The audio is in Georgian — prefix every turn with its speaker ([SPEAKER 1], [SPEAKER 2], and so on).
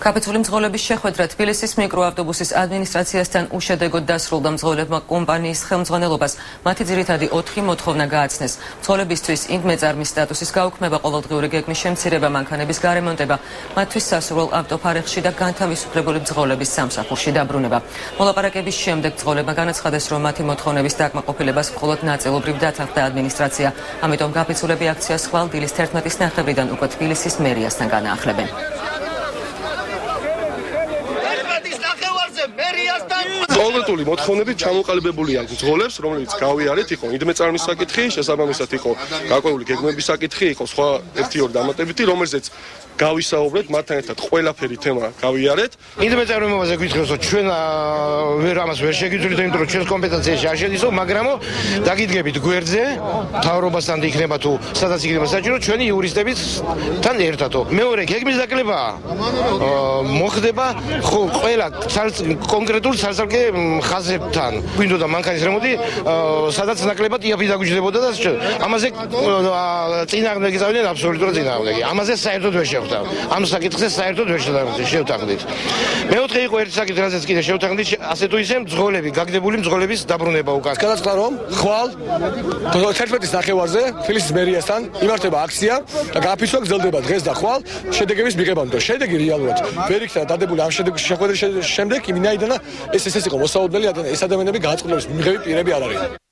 [SPEAKER 1] Კაპიტული მძღოლების შეხვედრა თბილისის მიკროავტობუსის ადმინისტრაციასთან უშედეგოდ დასრულდა. მძღოლებმა კომპანიის ხელმძღვანელობას მათი ძირითადი 4 მოთხოვნა გააცნეს. მძღოლებისთვის ინდმეწარმის სტატუსის გაუქმება, ყოველდღიური გეგმის შემცირება, მანქანების გარემონტება, მათთვის სასურველ ავტოფარეხში და განთავისუფლებული მძღოლების სამსახურში დაბრუნება. მოლაპარაკების შემდეგ მძღოლებმა განაცხადეს, რომ მათი მოთხოვნების დაკმაყოფილებას მხოლოდ ნაწილობრივ დათანხმდა ადმინისტრაცია. ამიტომ გაფიცულები აქციას ხვალ დილის 11:00-დან უკვე თბილისის მერიასთან განაახლებენ.
[SPEAKER 2] კონკრეტული მოთხოვნებით ჩამოყალიბებული აქვს მძღოლებს, რომლებიც გავიარეთ, იყო ინდმეწარმის საკითხი, შესაბამისად იყო გარკვეული გეგმების საკითხი, იყო სხვა 1-2 დამატებითი, რომელზეც გავისაუბრეთ, მათთან ერთად ყველაფერი თემა გავიარეთ.
[SPEAKER 3] ინდმეწარმობაზე გითხრათ, რომ ჩვენ ამას ვერ შეგიძლიათ, იმიტომ რომ ჩვენს კომპეტენციაში არ შედისო, მაგრამ დაგიდგებით გვერდზე, მთავრობასთან იქნება თუ სადაც იქნება საჭირო, ჩვენი იურისტებთან ერთადო. მეორე გეგმის დაკლება მოხდება ყველა კონკრეტულ ცალ-ცალკე ხაზებთან. გვინდოდა მანქანის რემონტი, სადაც ნაკლებად იაფი დაგვიჯდებოდა და ამაზე წინააღმდეგი წავიდნენ აბსოლუტურად წინააღმდეგი. ამაზე საერთოდ ვერ შევხვდა. ამ საკითხზე საერთოდ ვერ შევთანხმდით. მეოთხე იყო ერთი საკითხი, რაზეც კიდე შევთანხმდით, ასე თუ ისე მძღოლები, გაგდებული მძღოლების დაბრუნება უკან.
[SPEAKER 4] გადაწყდა რომ ხვალ 11:30-ზე თბილისის მერიასთან იმართება აქცია და გაფიცვა გრძელდება დღეს და ხვალ შედეგების მიღებამდე. შედეგი რეალურად ვერ იქნა დადებული ამ შეხვედრის შემდეგ, ვინაიდან ეს იყო მოსაუბრებელი, ეს ადამიანები გააწყვილების მიღები პირები არ არიან.